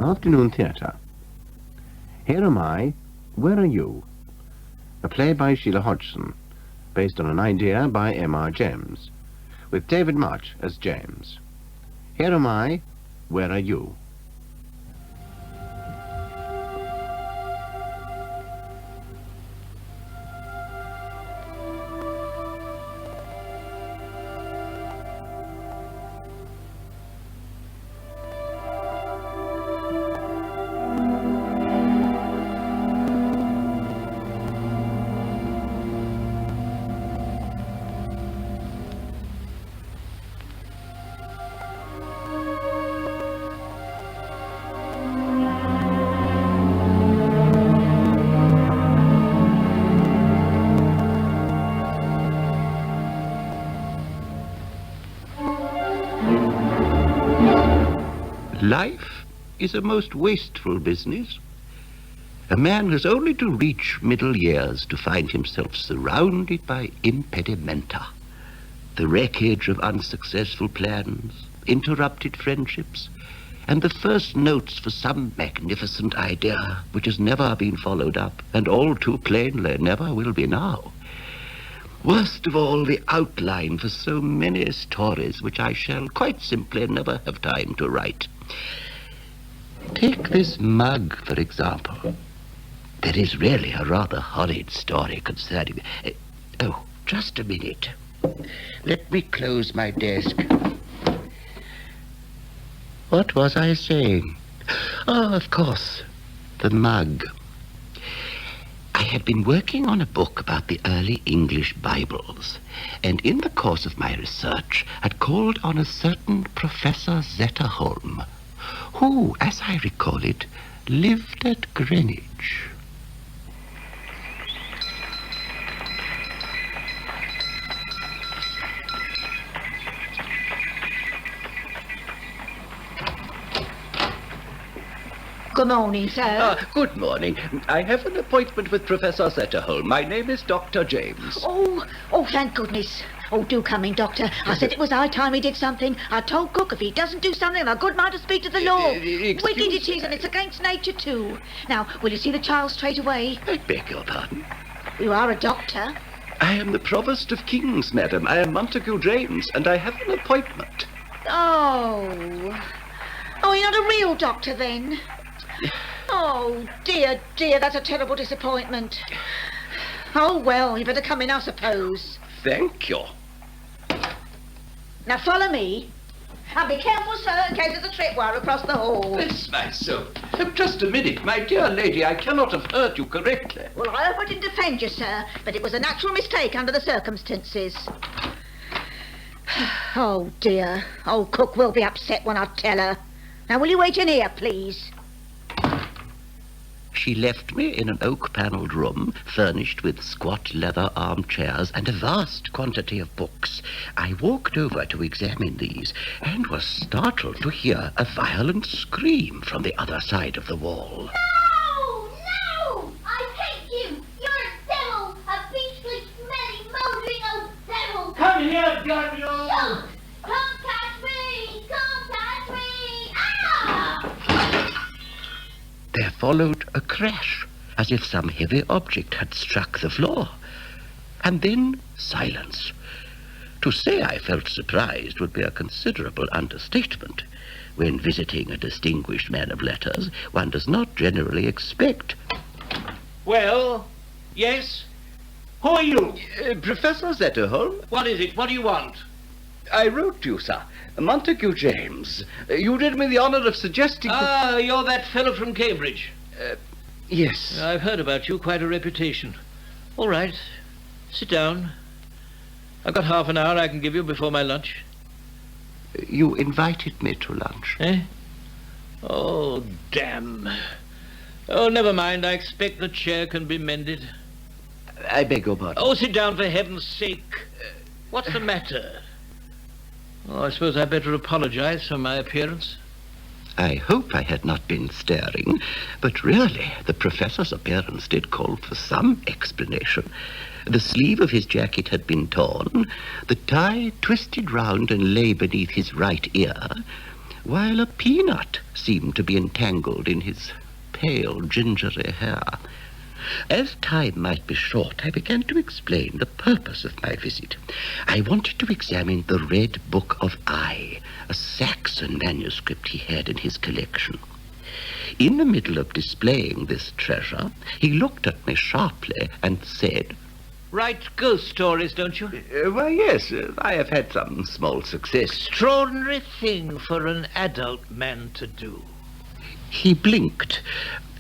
Afternoon Theatre. Here Am I, Where Are You? A play by Sheila Hodgson, based on an idea by M.R. James, with David March as James. Here Am I, Where Are You? Life is a most wasteful business. A man has only to reach middle years to find himself surrounded by impedimenta. The wreckage of unsuccessful plans, interrupted friendships, and the first notes for some magnificent idea which has never been followed up, and all too plainly never will be now. Worst of all, the outline for so many stories which I shall quite simply never have time to write. Take this mug, for example. There is really a rather horrid story concerning... Oh, just a minute. Let me close my desk. What was I saying? Oh, of course, the mug. I had been working on a book about the early English Bibles, and in the course of my research had called on a certain Professor Zetterholm, who, as I recall it, lived at Greenwich. Good morning, sir. Good morning. I have an appointment with Professor Zetterholm. My name is Dr. James. Oh, thank goodness. Oh, do come in, Doctor. I said it was high time he did something. I told Cook if he doesn't do something, I'm a good mind to speak to the law. Wicked it is, and it's against nature, too. Now, will you see the child straight away? I beg your pardon? You are a doctor. I am the Provost of Kings, madam. I am Montague James, and I have an appointment. Oh, you're not a real doctor, then? Oh, dear, that's a terrible disappointment. Oh, well, you better come in, I suppose. Thank you. Now, follow me. And be careful, sir, in case there's a tripwire across the hall. Bless my soul. Just a minute, my dear lady. I cannot have heard you correctly. Well, I hope I didn't offend you, sir, but it was a natural mistake under the circumstances. Oh, dear. Old Cook will be upset when I tell her. Now, will you wait in here, please? She left me in an oak-panelled room, furnished with squat leather armchairs and a vast quantity of books. I walked over to examine these, and was startled to hear a violent scream from the other side of the wall. No! I hate you! You're a devil! A beastly, smelly, mouldering old devil! Come here, Daniel! Don't! Come catch me! Come catch me! Ah! There followed a crash, as if some heavy object had struck the floor. And then silence. To say I felt surprised would be a considerable understatement. When visiting a distinguished man of letters, one does not generally expect... Well, yes? Who are you? Professor Zetterholm? What is it? What do you want? I wrote to you, sir. Montague James. You did me the honor of suggesting... Ah, you're that fellow from Cambridge. Yes. I've heard about you. Quite a reputation. All right. Sit down. I've got half an hour I can give you before my lunch. You invited me to lunch. Eh? Oh, damn. Oh, never mind. I expect the chair can be mended. I beg your pardon. Oh, sit down for heaven's sake. What's the matter? Oh, I suppose I'd better apologize for my appearance. I hope I had not been staring, but really, the professor's appearance did call for some explanation. The sleeve of his jacket had been torn, the tie twisted round and lay beneath his right ear. while a peanut seemed to be entangled in his pale, gingery hair. As time might be short, I began to explain the purpose of my visit. I wanted to examine the Red Book of I, a Saxon manuscript he had in his collection. In the middle of displaying this treasure, he looked at me sharply and said, Write ghost stories, don't you? Why, yes, I have had some small success. Extraordinary thing for an adult man to do. He blinked,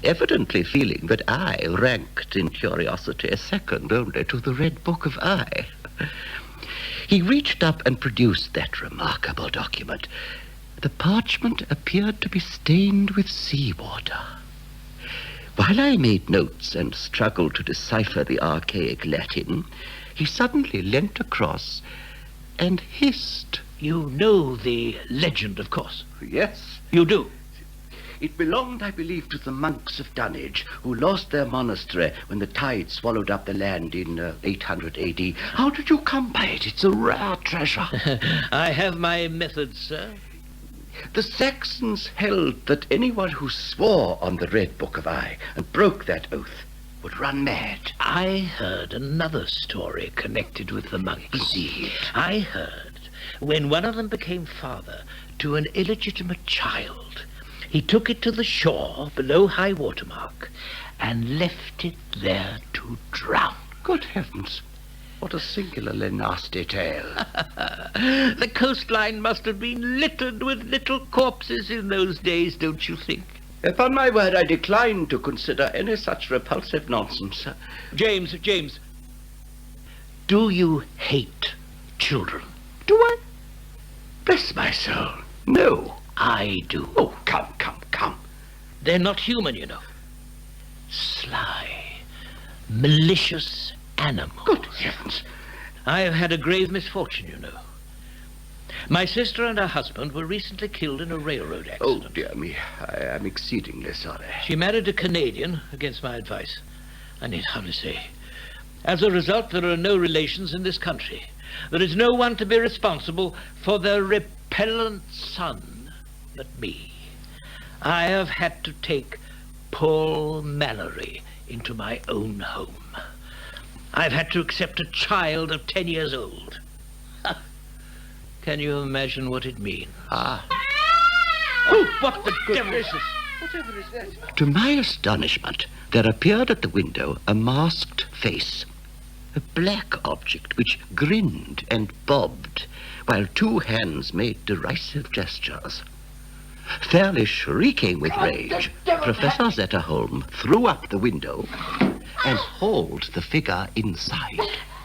evidently feeling that I ranked in curiosity second only to the Red Book of I. He reached up and produced that remarkable document. The parchment appeared to be stained with seawater. While I made notes and struggled to decipher the archaic Latin, he suddenly leant across and hissed. You know the legend, of course. Yes, You do. it belonged, I believe, to the monks of Dunwich, who lost their monastery when the tide swallowed up the land in 800 AD. How did you come by it? It's a rare treasure. I have my methods, sir. The Saxons held that anyone who swore on the Red Book of I and broke that oath would run mad. I heard another story connected with the monks. Indeed. I heard when one of them became father to an illegitimate child, he took it to the shore below high water mark and left it there to drown. Good heavens, what a singularly nasty tale. The coastline must have been littered with little corpses in those days, don't you think? Upon my word, I decline to consider any such repulsive nonsense. James, do you hate children? Do I? Bless my soul, no. I do. Oh, come. They're not human, you know. Sly, malicious animals. Good heavens. I have had a grave misfortune, you know. My sister and her husband were recently killed in a railroad accident. Oh, dear me, I am exceedingly sorry. She married a Canadian, against my advice. I need hardly say. As a result, there are no relations in this country. There is no one to be responsible for the repellent son but me. I have had to take Paul Mallory into my own home. I've had to accept a child of 10 years old. Can you imagine what it means? Ah. Oh, what the devil is this? Whatever is that? To my astonishment, there appeared at the window a masked face. A black object which grinned and bobbed, while two hands made derisive gestures. Fairly shrieking with rage, Professor Zetterholm threw up the window and hauled the figure inside.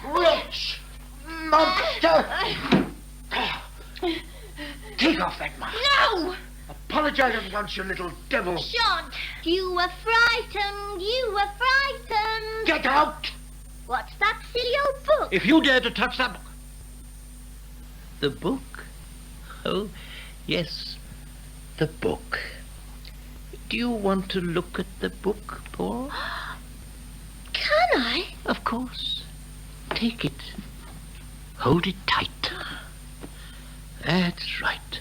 Wretch! Monster! Take off that mask. No! Apologize at once, you little devil. Shan't. You were frightened. Get out! What's that silly old book? If you dare to touch that book. The book? Oh, yes, the book. Do you want to look at the book, Paul? Can I? Of course. Take it. Hold it tight. That's right.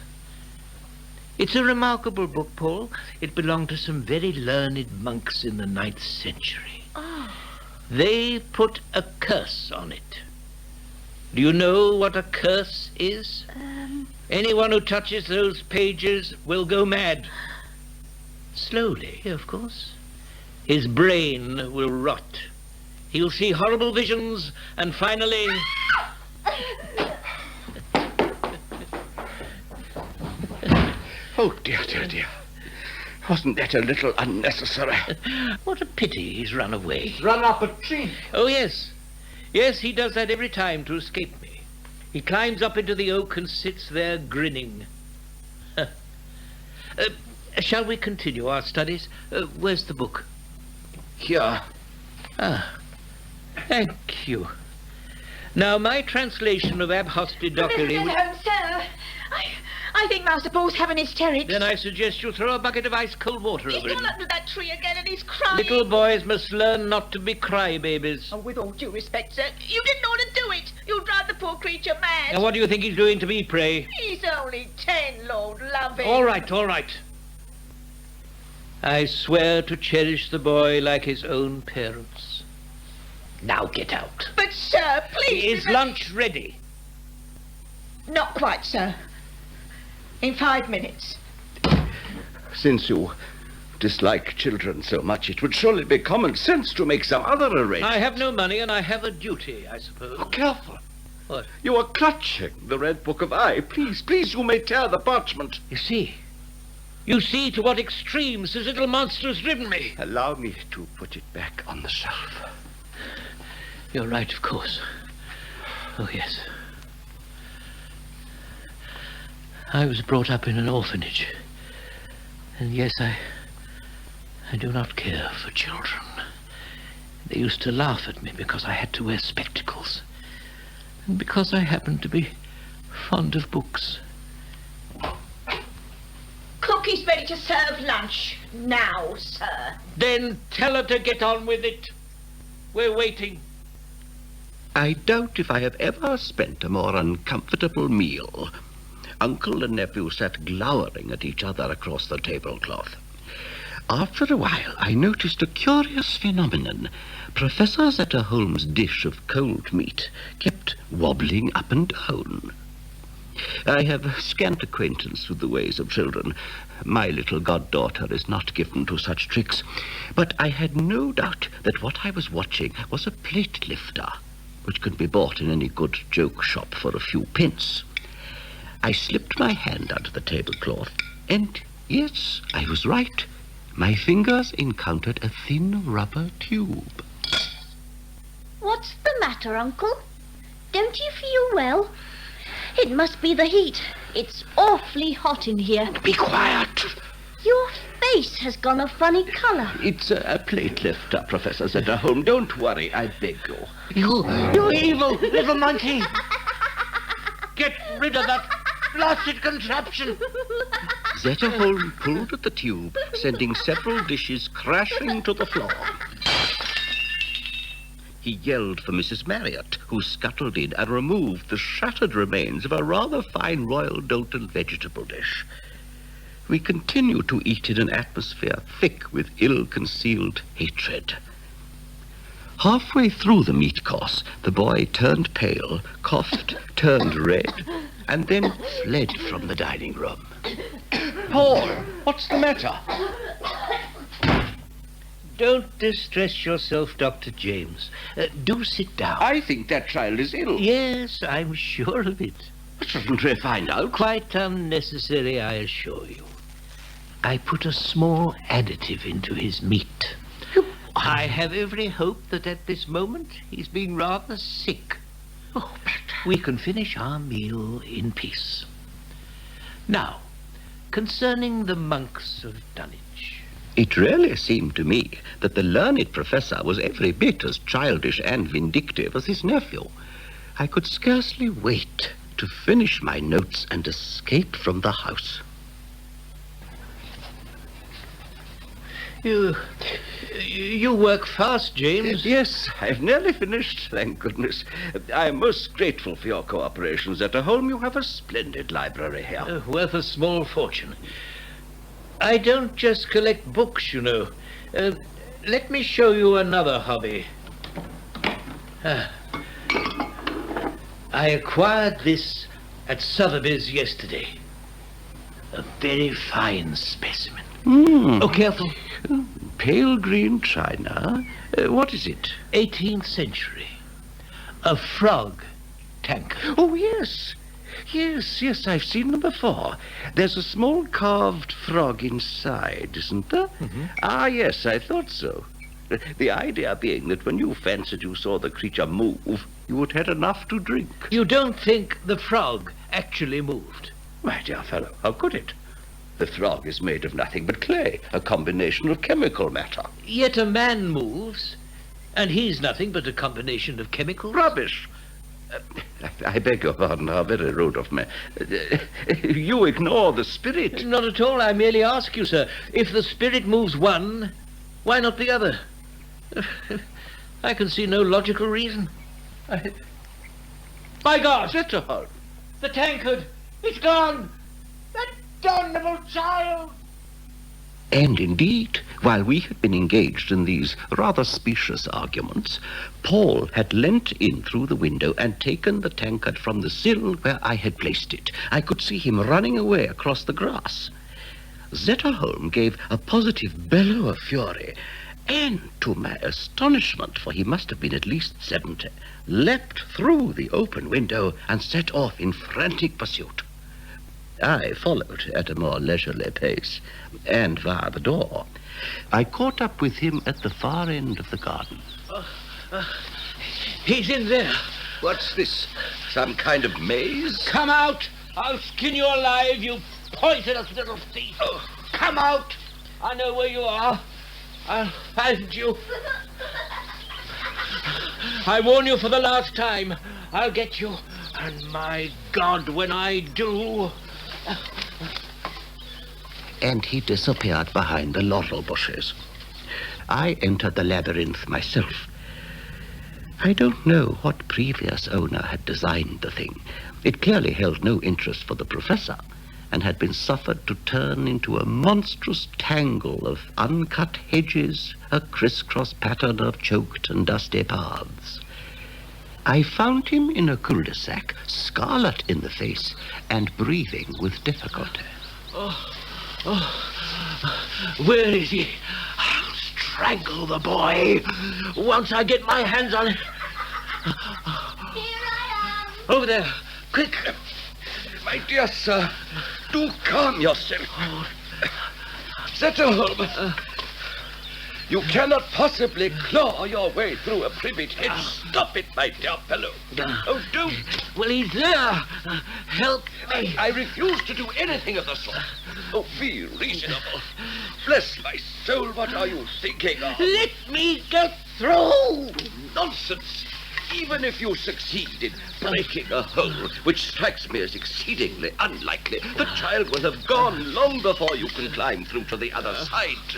It's a remarkable book, Paul. It belonged to some very learned monks in the 9th century. Oh. They put a curse on it. Do you know what a curse is? Anyone who touches those pages will go mad. Slowly, of course. His brain will rot. He'll see horrible visions, and finally... Oh, dear. Wasn't that a little unnecessary? What a pity he's run away. He's run up a tree. Oh, yes. Yes, he does that every time to escape me. He climbs up into the oak and sits there grinning. Shall we continue our studies? Where's the book? Here. Ah, thank you. Now, my translation of Aᴜᴅɪᴏ... Sir, I think Master Paul's having hysterics. Then I suggest you throw a bucket of ice cold water He's over him. gone up to that tree again and he's crying. Little boys must learn not to be crybabies. Oh, with all due respect, sir, you didn't ought to do it. You'll drive the poor creature mad. Now, what do you think he's doing to me, pray? He's only 10, Lord love him. All right, all right. I swear to cherish the boy like his own parents. Now get out. But, sir, please... Is lunch ready? Not quite, sir. In 5 minutes. Since you dislike children so much, it would surely be common sense to make some other arrangement. I have no money and I have a duty, I suppose. Oh, careful. What? You are clutching the Red Book of I. Please, please, you may tear the parchment. You see to what extremes this little monster has driven me. Allow me to put it back on the shelf. You're right, of course. Oh, yes. I was brought up in an orphanage. And yes, I do not care for children. They used to laugh at me because I had to wear spectacles. And because I happened to be fond of books. Cookie's ready to serve lunch. Now, sir. Then tell her to get on with it. We're waiting. I doubt if I have ever spent a more uncomfortable meal. Uncle and nephew sat glowering at each other across the tablecloth. After a while, I noticed a curious phenomenon. Professor Zetterholm's dish of cold meat kept wobbling up and down. I have scant acquaintance with the ways of children. My little goddaughter is not given to such tricks, but I had no doubt that what I was watching was a plate lifter, which could be bought in any good joke shop for a few pence. I slipped my hand under the tablecloth, and yes, I was right. My fingers encountered a thin rubber tube. What's the matter, Uncle? Don't you feel well? It must be the heat. It's awfully hot in here. Be quiet. Your face has gone a funny color. It's a plate lifter, Professor Zetterholm. Don't worry, I beg you. You evil little monkey! Get rid of that blasted contraption! Zetterholm pulled at the tube, sending several dishes crashing to the floor. He yelled for Mrs. Marriott, who scuttled in and removed the shattered remains of a rather fine Royal Doulton vegetable dish. We continued to eat in an atmosphere thick with ill-concealed hatred. Halfway through the meat course, the boy turned pale, coughed, turned red, and then fled from the dining room. Paul, what's the matter? Don't distress yourself, Dr. James. Do sit down. I think that child is ill. Yes, I'm sure of it. Shouldn't we find out? Quite unnecessary, I assure you. I put a small additive into his meat. I have every hope that at this moment he's been rather sick. Oh, but... We can finish our meal in peace. Now, concerning the monks of Dunwich. It really seemed to me that the learned professor was every bit as childish and vindictive as his nephew. I could scarcely wait to finish my notes and escape from the house. You work fast, James. Yes, I've nearly finished, thank goodness. I'm most grateful for your cooperation, Zetterholm. You have a splendid library here. Worth a small fortune. I don't just collect books, you know. Let me show you another hobby. I acquired this at Sotheby's yesterday. A very fine specimen. Oh, careful. Pale green china. What is it? 18th century. A frog tanker. Oh, yes. Yes, I've seen them before. There's a small carved frog inside, isn't there? Mm-hmm. Ah, yes, I thought so. The idea being that when you fancied you saw the creature move, you had had enough to drink. You don't think the frog actually moved? My dear fellow, how could it? The frog is made of nothing but clay, a combination of chemical matter. Yet a man moves, and he's nothing but a combination of chemicals? Rubbish! I beg your pardon, how very rude of me. You ignore the spirit. Not at all. I merely ask you, sir, if the spirit moves one, why not the other? I can see no logical reason. By God! Zetterholm. The tankard! It's gone! That damnable child! And indeed, while we had been engaged in these rather specious arguments, Paul had leant in through the window and taken the tankard from the sill where I had placed it. I could see him running away across the grass. Zetterholm gave a positive bellow of fury, and to my astonishment, for he must have been at least 70, leapt through the open window and set off in frantic pursuit. I followed at a more leisurely pace, and via the door. I caught up with him at the far end of the garden. He's in there. What's this? Some kind of maze? Come out! I'll skin you alive, you poisonous little thief! Come out! I know where you are. I'll find you. I warn you for the last time. I'll get you. And my God, when I do... And he disappeared behind the laurel bushes. I entered the labyrinth myself. I don't know what previous owner had designed the thing. It clearly held no interest for the professor, and had been suffered to turn into a monstrous tangle of uncut hedges, a crisscross pattern of choked and dusty paths. I found him in a cul-de-sac, scarlet in the face, and breathing with difficulty. Where is he? I'll strangle the boy once I get my hands on him. Here I am. Over there, quick! My dear sir, do calm yourself. Zetterholm, you cannot possibly claw your way through a privet hedge. Stop it, my dear fellow. Oh, don't. Well, he's there. Help me. I refuse to do anything of the sort. Oh, be reasonable. Bless my soul, what are you thinking of? Let me get through. Nonsense. Even if you succeed in breaking a hole, which strikes me as exceedingly unlikely, the child will have gone long before you can climb through to the other side.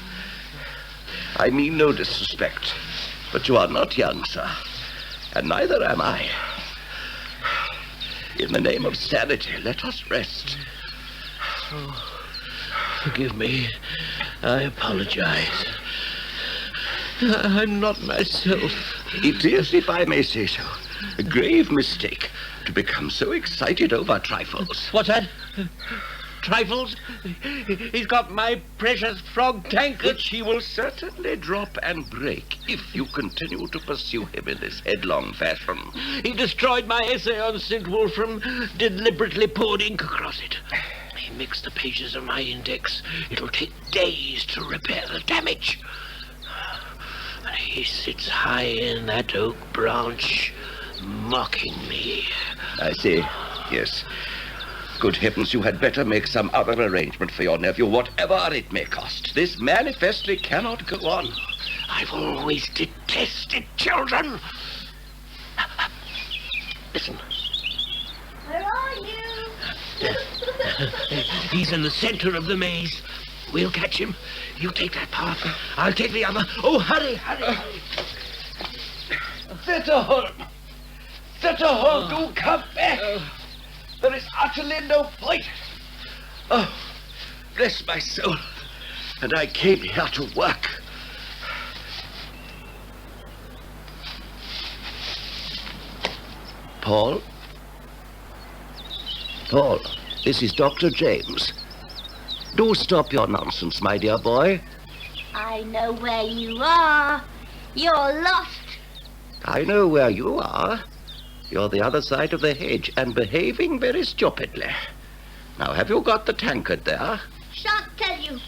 I mean no disrespect, but you are not young, sir, and neither am I. In the name of sanity, let us rest. Forgive me. I apologize. I'm not myself. It is, if I may say so, a grave mistake to become so excited over trifles. What's that? Trifles? He's got my precious frog tankard. Which he will certainly drop and break if you continue to pursue him in this headlong fashion. He destroyed my essay on St. Wolfram, deliberately poured ink across it. He mixed the pages of my index. It'll take days to repair the damage. And he sits high in that oak branch, mocking me. I see, yes. Good heavens, you had better make some other arrangement for your nephew, whatever it may cost. This manifestly cannot go on. I've always detested children. Listen. Where are you? He's in the center of the maze. We'll catch him. You take that path. I'll take the other. Oh, hurry, hurry. Zetterholm! Zetterholm, do come back! There is utterly no point. Oh, bless my soul. And I came here to work. Paul? Paul, this is Dr. James. Do stop your nonsense, my dear boy. I know where you are. You're lost. I know where you are. You're the other side of the hedge and behaving very stupidly. Now, have you got the tankard there? Shan't tell you.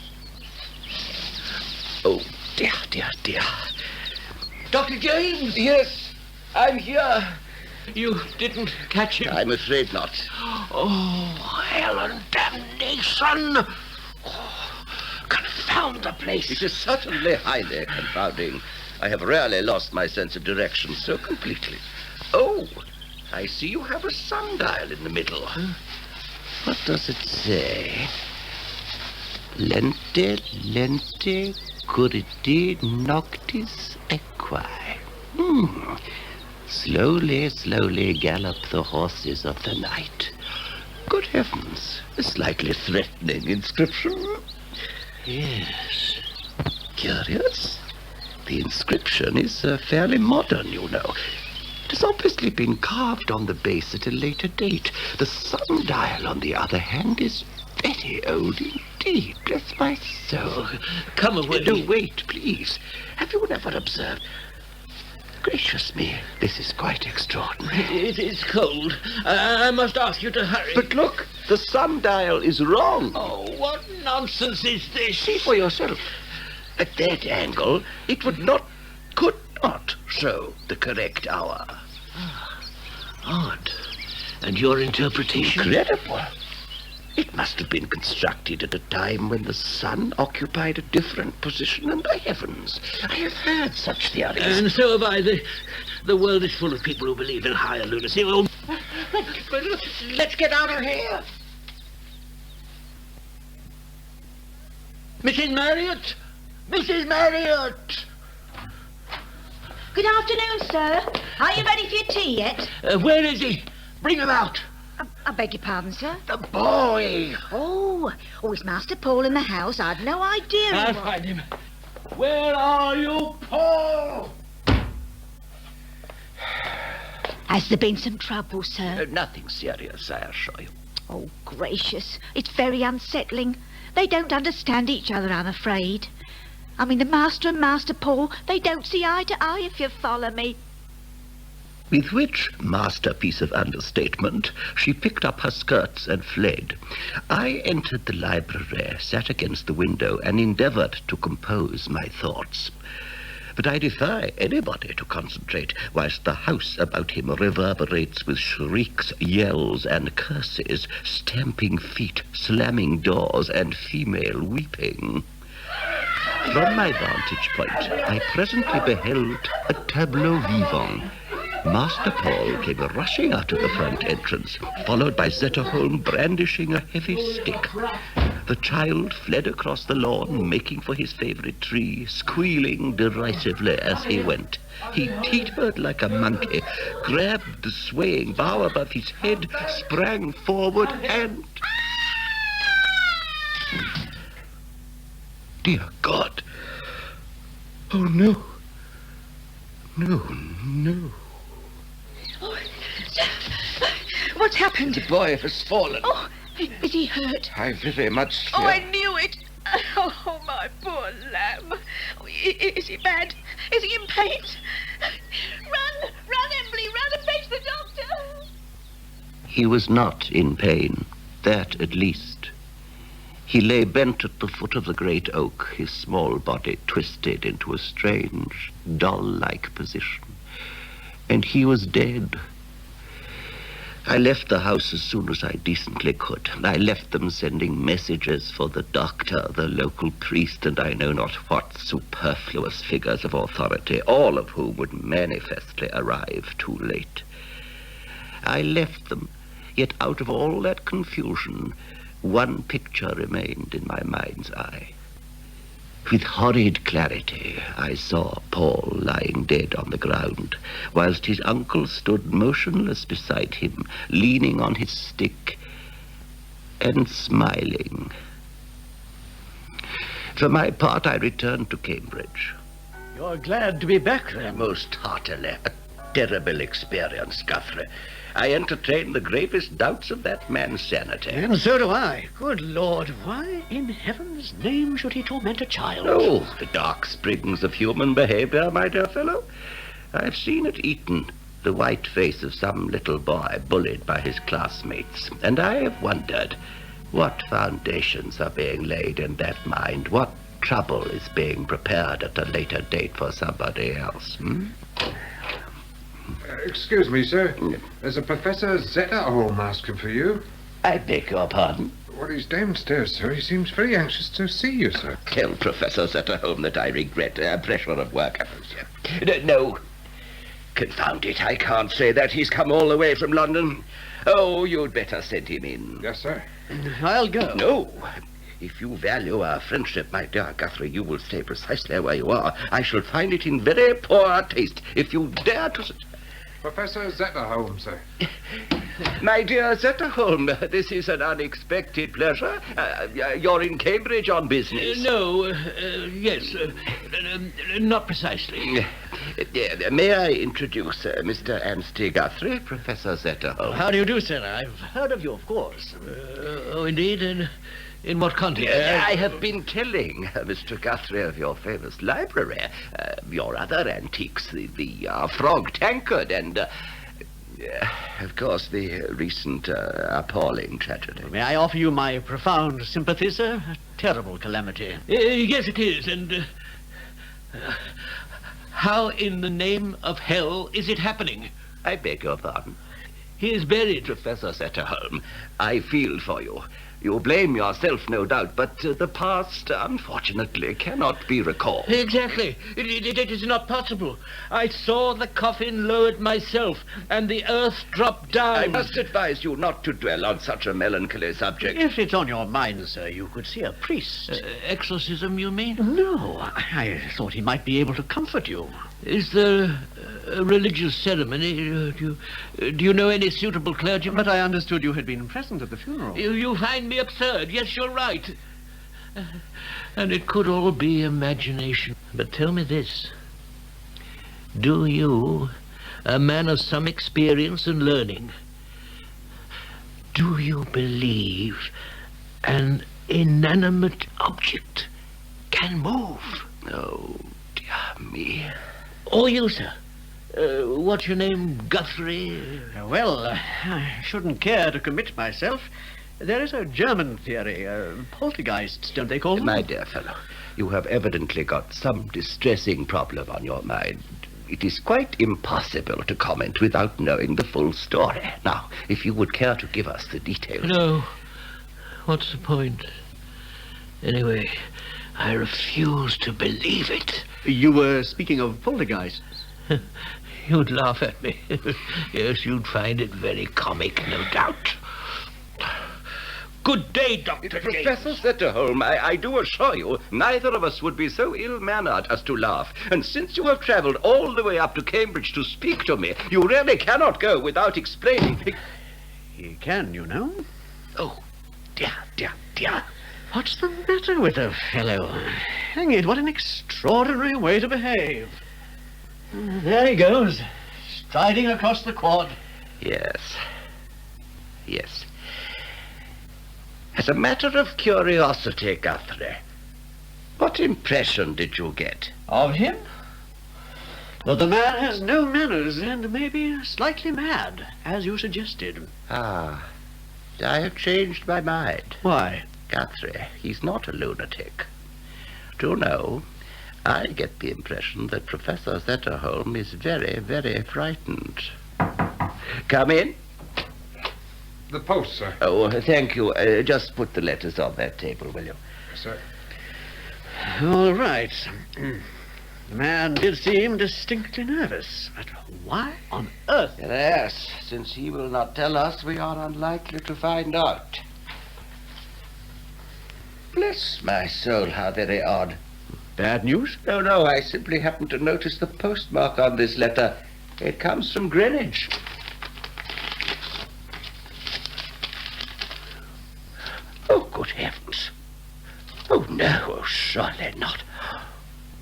Oh, dear, dear, dear. Dr. James! Yes, I'm here. You didn't catch him? I'm afraid not. Oh, hell and damnation! Oh, confound the place. It is certainly highly confounding. I have rarely lost my sense of direction so completely. Oh, I see you have a sundial in the middle. What does it say? Lente, lente, currite, noctis equi. Slowly, slowly gallop the horses of the night. Good heavens, a slightly threatening inscription. Yes. Curious. The inscription is fairly modern, you know. It has obviously been carved on the base at a later date. The sundial, on the other hand, is very old indeed. Bless my soul. Come away. No, wait, please. Have you never observed? Gracious me, this is quite extraordinary. It is cold. I must ask you to hurry. But look, the sundial is wrong. Oh, what nonsense is this? See for yourself. At that angle, it could not show the correct hour. Odd. And your interpretation? Incredible. It must have been constructed at a time when the sun occupied a different position in the heavens. I have heard such theories. And so have I. The world is full of people who believe in higher lunacy. Oh, let's get out of here. Mrs. Marriott! Mrs. Marriott! Good afternoon, sir. Are you ready for your tea yet? Where is he? Bring him out. I beg your pardon, sir. The boy. Oh, is Master Paul in the house? I'd no idea. I'll find him. Where are you, Paul? Has there been some trouble, sir? Nothing serious, I assure you. Oh, gracious. It's very unsettling. They don't understand each other, I'm afraid. I mean, the Master and Master Paul, they don't see eye to eye, if you follow me. With which masterpiece of understatement, she picked up her skirts and fled. I entered the library, sat against the window, and endeavored to compose my thoughts. But I defy anybody to concentrate whilst the house about him reverberates with shrieks, yells, and curses, stamping feet, slamming doors, and female weeping. From my vantage point, I presently beheld a tableau vivant. Master Paul came rushing out of the front entrance, followed by Zetterholm brandishing a heavy stick. The child fled across the lawn, making for his favorite tree, squealing derisively as he went. He teetered like a monkey, grabbed the swaying bough above his head, sprang forward, and... Dear God! Oh, no. No, no. Oh, what's happened? The boy has fallen. Oh, is he hurt? I very much fear... Oh, I knew it. Oh, my poor lamb. Oh, is he bad? Is he in pain? Run, Emily, run and fetch the doctor. He was not in pain, that at least. He lay bent at the foot of the great oak, his small body twisted into a strange, doll-like position. And he was dead. I left the house as soon as I decently could. I left them sending messages for the doctor, the local priest, and I know not what superfluous figures of authority, all of whom would manifestly arrive too late. I left them, yet out of all that confusion, one picture remained in my mind's eye. With horrid clarity, I saw Paul lying dead on the ground, whilst his uncle stood motionless beside him, leaning on his stick and smiling. For my part, I returned to Cambridge. You're glad to be back then? Most heartily. A terrible experience, Guthrie. I entertain the gravest doubts of that man's sanity. And so do I. Good Lord, why in heaven's name should he torment a child? Oh, the dark springs of human behavior, my dear fellow. I've seen at Eton the white face of some little boy bullied by his classmates, and I have wondered what foundations are being laid in that mind, what trouble is being prepared at a later date for somebody else. Excuse me, sir. There's a Professor Zetterholm asking for you. I beg your pardon. Well, he's downstairs, sir. He seems very anxious to see you, sir. Tell Professor Zetterholm that I regret pressure of work. No. Confound it, I can't say that. He's come all the way from London. Oh, you'd better send him in. Yes, sir. I'll go. No. If you value our friendship, my dear Guthrie, you will stay precisely where you are. I shall find it in very poor taste if you dare to... Professor Zetterholm, sir. My dear Zetterholm, this is an unexpected pleasure. You're in Cambridge on business. Yes, not precisely. May I introduce Mr. Anstey Guthrie, Professor Zetterholm? How do you do, sir? I've heard of you, of course. Oh, indeed, in what context? I have been telling Mr. Guthrie of your famous library, your other antiques, the frog tankard, and, of course, the recent appalling tragedy. May I offer you my profound sympathy, sir? A terrible calamity. Yes, it is, and how in the name of hell is it happening? I beg your pardon. He is buried. Professor Zetterholm, I feel for you. You blame yourself, no doubt, but the past, unfortunately, cannot be recalled. Exactly. It is not possible. I saw the coffin lowered myself, and the earth dropped down. I must advise you not to dwell on such a melancholy subject. If it's on your mind, sir, you could see a priest. Exorcism, you mean? No, I thought he might be able to comfort you. Is there a religious ceremony? Do you know any suitable clergyman? But I understood you had been present at the funeral. You find me absurd. Yes, you're right. And it could all be imagination. But tell me this. Do you, a man of some experience and learning, do you believe an inanimate object can move? Oh, dear me. Or you, sir. What's your name, Guthrie? I shouldn't care to commit myself. There is a German theory, poltergeists, don't they call them? My dear fellow, you have evidently got some distressing problem on your mind. It is quite impossible to comment without knowing the full story. Now, if you would care to give us the details. No. What's the point? Anyway, I refuse to believe it. You were speaking of poltergeists. You'd laugh at me. Yes, you'd find it very comic, no doubt. Good day, Dr. Professor Zetterholm, I do assure you, neither of us would be so ill-mannered as to laugh. And since you have travelled all the way up to Cambridge to speak to me, you really cannot go without explaining. You can, you know. Oh, dear. What's the matter with the fellow? Hang it, what an extraordinary way to behave. There he goes, striding across the quad. Yes. As a matter of curiosity, Guthrie, what impression did you get? Of him? That the man has no manners and may be slightly mad, as you suggested. I have changed my mind. Why? Guthrie, he's not a lunatic. Do you know, I get the impression that Professor Zetterholm is very, very frightened. Come in. The post, sir. Oh, thank you. Just put the letters on that table, will you? Sir. All right. The man did seem distinctly nervous. But why on earth? Yes, since he will not tell us, we are unlikely to find out. Bless my soul, how very odd. Bad news? No, I simply happened to notice the postmark on this letter. It comes from Greenwich. Oh, good heavens. Oh, no, surely not.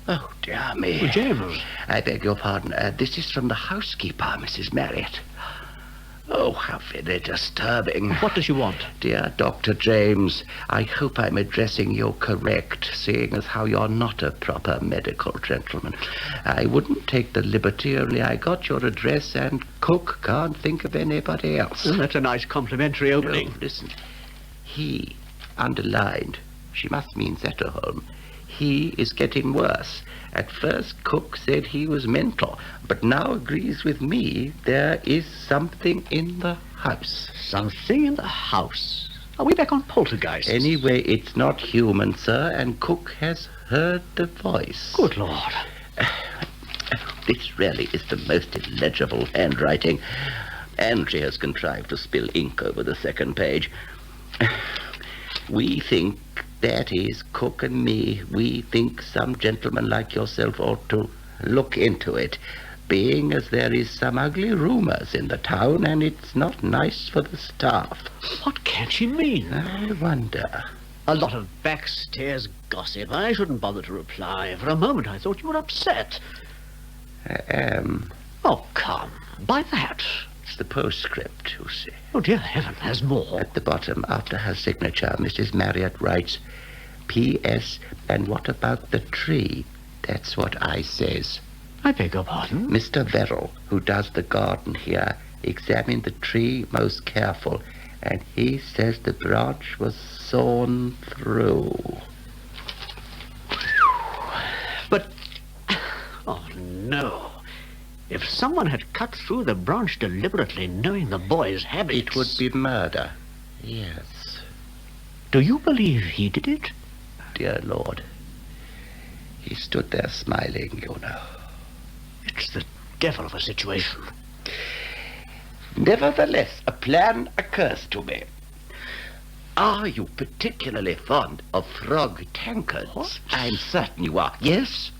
Oh, dear me. Oh, James. I beg your pardon. This is from the housekeeper, Mrs. Marriott. Oh, how very disturbing. What does she want? Dear Dr. James, I hope I'm addressing you correct, seeing as how you're not a proper medical gentleman. I wouldn't take the liberty, only I got your address and cook can't think of anybody else. Well, that's a nice complimentary opening. No, listen. He, underlined, she must mean Zetterholm. He is getting worse. At first, Cook said he was mental, but now agrees with me there is something in the house. Something in the house? Are we back on poltergeists? Anyway, it's not human, sir, and Cook has heard the voice. Good Lord. This really is the most illegible handwriting, and she has contrived to spill ink over the second page. We think, that is, Cook and me, we think some gentleman like yourself ought to look into it. being as there is some ugly rumours in the town, and it's not nice for the staff. What can she mean? I wonder. A lot of backstairs gossip. I shouldn't bother to reply. For a moment I thought you were upset. I am. Oh, come. By that. It's the postscript, you see. Oh, dear heaven, there's more. At the bottom, after her signature, Mrs. Marriott writes, P.S. And what about the tree? That's what I says. I beg your pardon? Mr. Verrill, who does the garden here, examined the tree most careful, and he says the branch was sawn through. But, oh no. If someone had cut through the branch deliberately, knowing the boy's habits... It would be murder. Yes. Do you believe he did it? Dear Lord. He stood there smiling, you know. It's the devil of a situation. Nevertheless, a plan occurs to me. Are you particularly fond of frog tankards? What? I'm certain you are. Yes?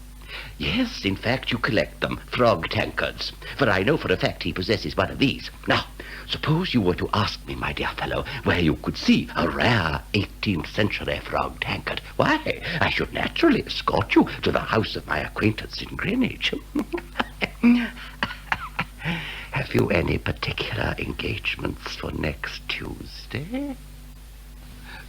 Yes, in fact, you collect them, frog tankards. For I know for a fact he possesses one of these. Now, suppose you were to ask me, my dear fellow, where you could see a rare 18th century frog tankard. Why, I should naturally escort you to the house of my acquaintance in Greenwich. Have you any particular engagements for next Tuesday?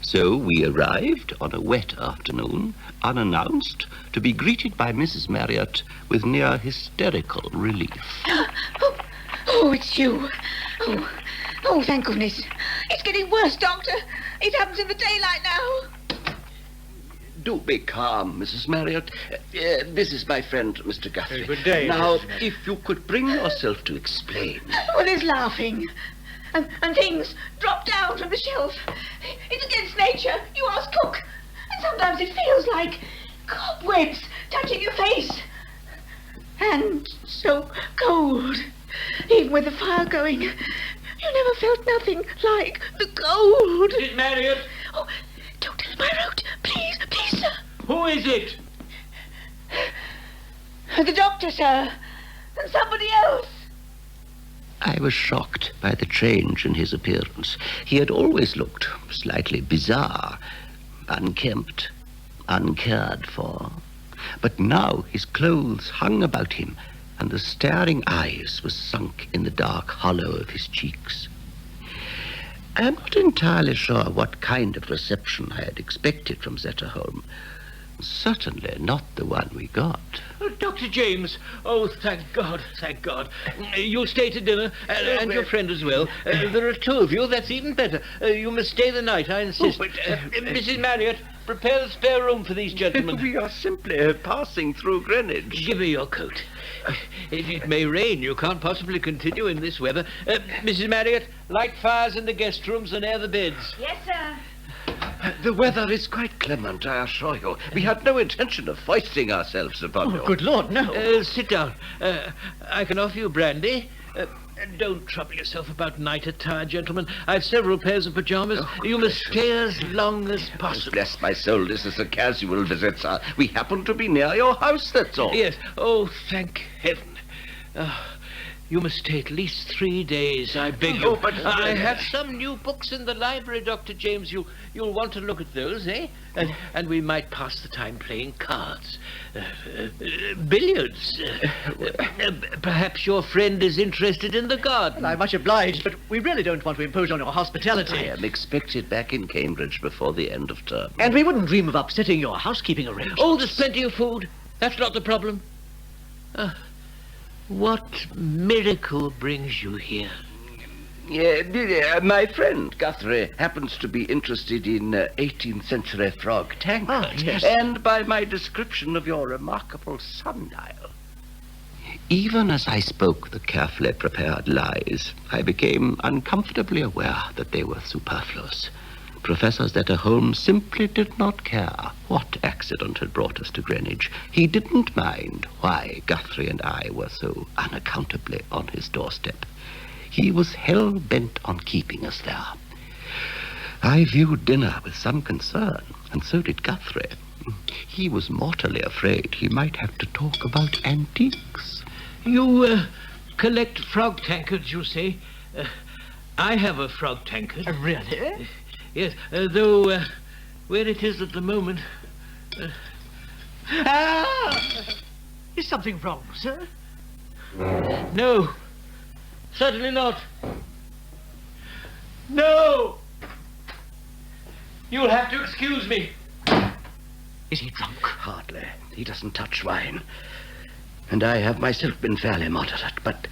So we arrived on a wet afternoon, unannounced, to be greeted by Mrs. Marriott with near hysterical relief. Oh, it's you. Oh, thank goodness. It's getting worse, Doctor. It happens in the daylight now. Do be calm, Mrs. Marriott. This is my friend, Mr. Guthrie. Good day, Now, Mrs. Marriott. if you could bring yourself to explain. Well, there's laughing. And things drop down from the shelf. It's against nature. You ask cook. And sometimes it feels like cobwebs touching your face. And so cold. Even with the fire going, you never felt nothing like the cold. Mrs. Marriott, Oh, don't tell him I wrote. Please, sir. who is it? The doctor, sir. And somebody else. I was shocked by the change in his appearance. He had always looked slightly bizarre, unkempt, uncared for. But now his clothes hung about him, and the staring eyes were sunk in the dark hollow of his cheeks. I am not entirely sure what kind of reception I had expected from Zetterholm. Certainly not the one we got. Dr. James. Oh, thank God, thank God. You'll stay to dinner, and your friend as well. There are two of you, that's even better. You must stay the night, I insist. Mrs. Marriott, prepare the spare room for these gentlemen. We are simply passing through Greenwich. Give me your coat. It may rain. You can't possibly continue in this weather. Mrs. Marriott, light fires in the guest rooms and air the beds. Yes, sir. The weather is quite clement, I assure you. We had no intention of foisting ourselves upon you. Good Lord, no. Sit down. I can offer you brandy. Don't trouble yourself about night attire, gentlemen. I've several pairs of pajamas. You must stay as long as possible. Bless my soul, this is a casual visit, sir. We happen to be near your house, that's all. Yes. Oh, thank heaven. You must stay at least 3 days, I beg you. Oh, but... I have some new books in the library, Dr. James. You'll want to look at those, eh? And we might pass the time playing cards. Billiards. Perhaps your friend is interested in the garden. I'm much obliged, but we really don't want to impose on your hospitality. I am expected back in Cambridge before the end of term. And we wouldn't dream of upsetting your housekeeping arrangements. Oh, there's plenty of food. That's not the problem. What miracle brings you here? My friend Guthrie happens to be interested in 18th century frog tankards. Yes. And by my description of your remarkable sundial. Even as I spoke the carefully prepared lies, I became uncomfortably aware that they were superfluous. Professor Zetterholm simply did not care what accident had brought us to Greenwich. He didn't mind why Guthrie and I were so unaccountably on his doorstep. He was hell-bent on keeping us there. I viewed dinner with some concern, and so did Guthrie. He was mortally afraid he might have to talk about antiques. You collect frog tankards, you say? I have a frog tankard. Really? Yes, though where it is at the moment... Is something wrong, sir? No, certainly not. No! You'll have to excuse me. Is he drunk? Hardly. He doesn't touch wine. And I have myself been fairly moderate, but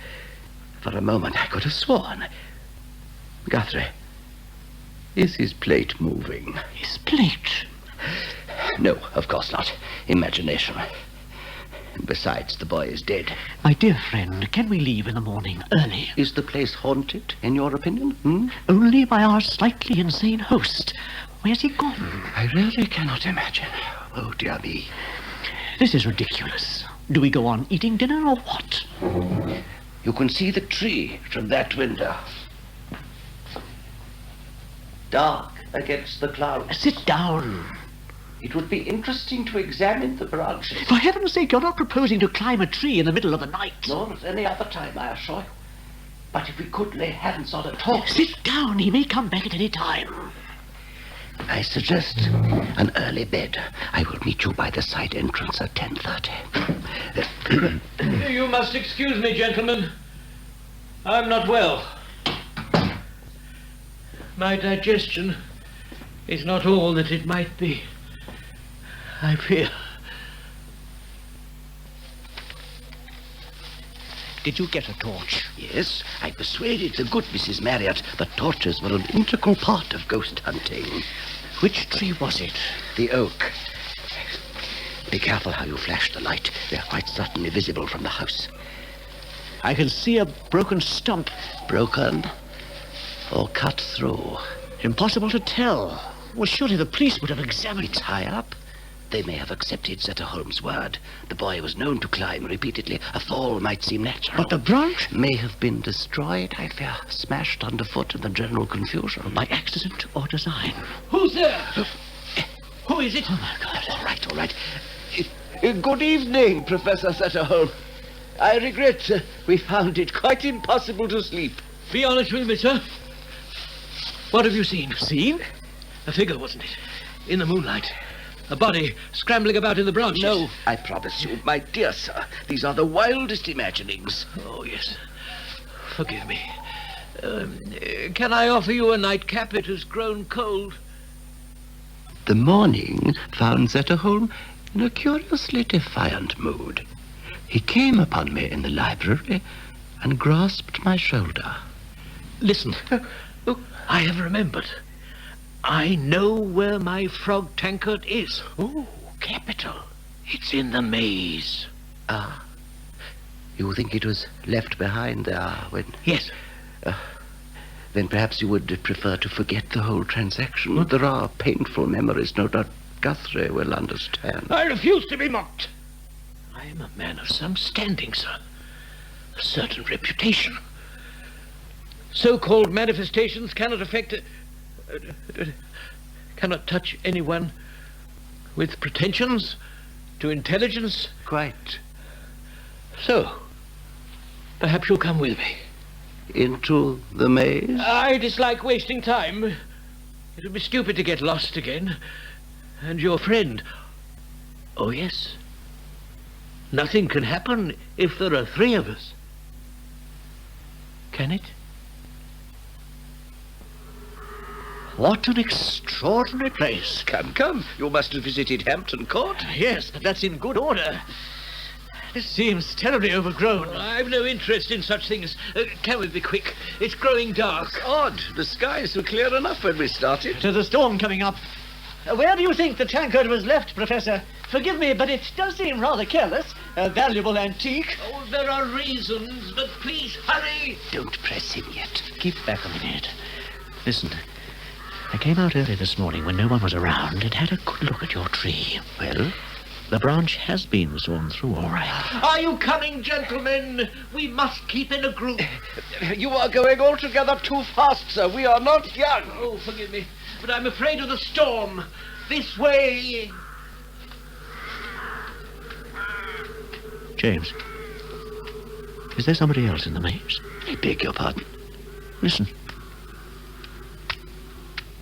for a moment I could have sworn. Guthrie, is his plate moving? His plate? No, of course not. Imagination. Besides, the boy is dead. My dear friend, can we leave in the morning early? Is the place haunted, in your opinion? Only by our slightly insane host. Where's he gone? I really cannot imagine. Oh, dear me. This is ridiculous. Do we go on eating dinner or what? You can see the tree from that window. Dark against the clouds. Sit down. It would be interesting to examine the branches. For heaven's sake, you're not proposing to climb a tree in the middle of the night. Nor at any other time, I assure you. But if we could lay hands on a torch... Sit down. He may come back at any time. I suggest an early bed. I will meet you by the side entrance at 10:30. You must excuse me, gentlemen. I'm not well. My digestion is not all that it might be, I fear. Did you get a torch? Yes, I persuaded the good Mrs. Marriott that torches were an integral part of ghost hunting. Which tree was it? The oak. Be careful how you flash the light. They're quite certainly visible from the house. I can see a broken stump. Broken or cut through? Impossible to tell. Well, surely the police would have examined It's high up. They may have accepted Zetterholm's word. The boy was known to climb repeatedly. A fall might seem natural. But the branch? May have been destroyed, I fear. Smashed underfoot in the general confusion. By accident or design? Who's there? Who is it? Oh, my God. All right. Good evening, Professor Zetterholm. I regret we found it quite impossible to sleep. Be honest with me, sir. What have you seen? Seen? A figure, wasn't it? In the moonlight. A body scrambling about in the branches. No, I promise you, my dear sir, these are the wildest imaginings. Oh, yes. Forgive me. Can I offer you a nightcap? It has grown cold. The morning found Zetterholm in a curiously defiant mood. He came upon me in the library and grasped my shoulder. Listen. I have remembered. I know where my frog tankard is. Oh, capital. It's in the maze. Ah. You think it was left behind there when... Yes. Then perhaps you would prefer to forget the whole transaction. There are painful memories, no doubt Guthrie will understand. I refuse to be mocked. I am a man of some standing, sir. A certain reputation. So-called manifestations cannot affect... cannot touch anyone with pretensions to intelligence. Quite. So, perhaps you'll come with me. Into the maze? I dislike wasting time. It would be stupid to get lost again. And your friend... Oh, yes. Nothing can happen if there are three of us. Can it? What an extraordinary place. Come. You must have visited Hampton Court. Yes, but that's in good order. This seems terribly overgrown. I've no interest in such things. Can we be quick? It's growing dark. It's odd. The skies were clear enough when we started. There's a storm coming up. Where do you think the tankard was left, Professor? Forgive me, but it does seem rather careless. A valuable antique. Oh, there are reasons, but please hurry. Don't press him yet. Keep back a minute. Listen. I came out early this morning when no one was around and had a good look at your tree. Well? The branch has been sawn through, all right. Are you coming, gentlemen? We must keep in a group. You are going altogether too fast, sir. We are not young. Oh, forgive me, but I'm afraid of the storm. This way. James, Is there somebody else in the maze? I beg your pardon. Listen.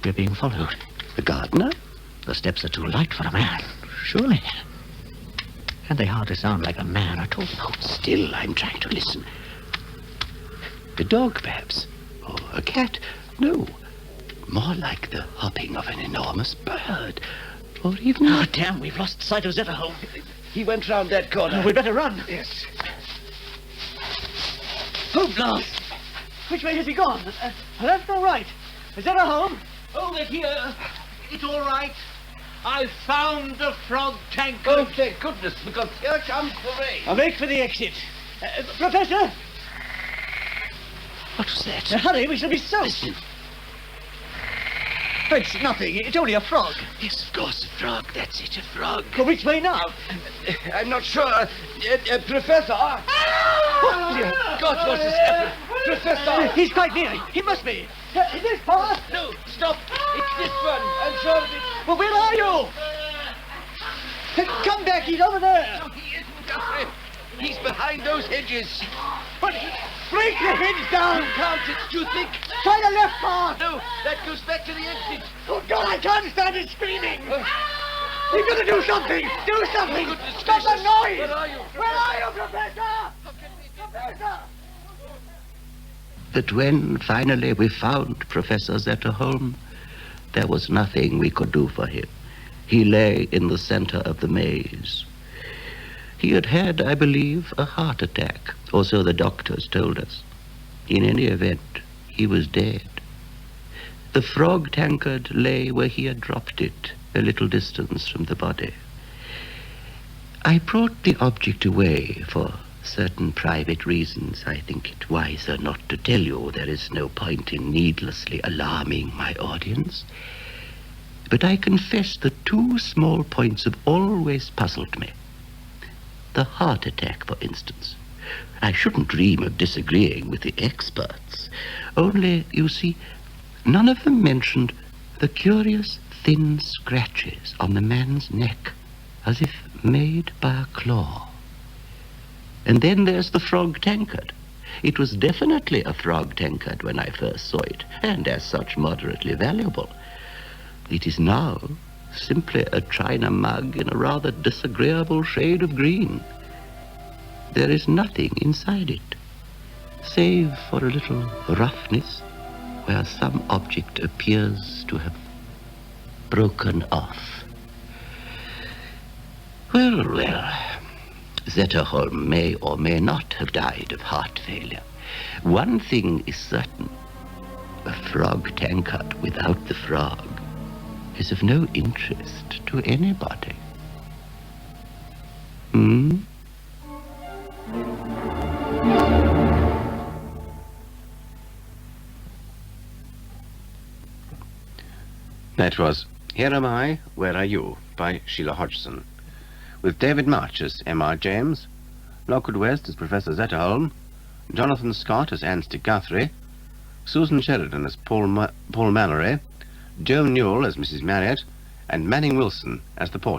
We're being followed. The gardener? The steps are too light for a man, surely. And they hardly sound like a man at all. Oh, still, I'm trying to listen. A dog, perhaps? Or a cat? No. More like the hopping of an enormous bird. Or even... Oh, damn, we've lost sight of Zetterholm. He went round that corner. We'd better run. Yes. Oh, blast! Which way has he gone? Left or right? Zetterholm? Over here. It's all right. I found the frog tank. Oh, thank goodness, because here comes the rain. I'll make for the exit. Professor! What was that? Hurry, we shall be soaked. Listen. It's nothing. It's only a frog. Yes, of course, a frog. That's it, a frog. Well, which way now? I'm not sure. Professor! Oh, dear God, what has happened? Professor! He's quite near. He must be. Is this path? No, stop. It's this one. I'm sure of it. Well, where are you? Come back. He's over there. No, he isn't, Guthrie. He's behind those hedges. But break your heads down. You can't. It's too thick. Try the left path. No, that goes back to the exit. Oh, God, I can't stand it screaming. You've got to do something. Do something. Oh, goodness Stop the gracious. noise. Where are you? Where are you, Professor? Professor. But when finally we found Professor Zetterholm, there was nothing we could do for him. He lay in the center of the maze. He had had, I believe, a heart attack, or so the doctors told us. In any event, he was dead. The frog tankard lay where he had dropped it, a little distance from the body. I brought the object away for certain private reasons. I think it wiser not to tell you. There is no point in needlessly alarming my audience. But I confess the two small points have always puzzled me. The heart attack, for instance. I shouldn't dream of disagreeing with the experts. Only, you see, none of them mentioned the curious thin scratches on the man's neck, as if made by a claw. And then there's the frog tankard. It was definitely a frog tankard when I first saw it, and as such moderately valuable. It is now simply a china mug in a rather disagreeable shade of green. There is nothing inside it, save for a little roughness where some object appears to have broken off. Well, Zetterholm may or may not have died of heart failure. One thing is certain. A frog tankard without the frog is of no interest to anybody. That was Here Am I, Where Are You by Sheila Hodgson, with David March as M.R. James, Lockwood West as Professor Zetterholm, Jonathan Scott as Anstey Guthrie, Susan Sheridan as Paul Mallory, Joan Newell as Mrs. Marriott, and Manning Wilson as the portrait.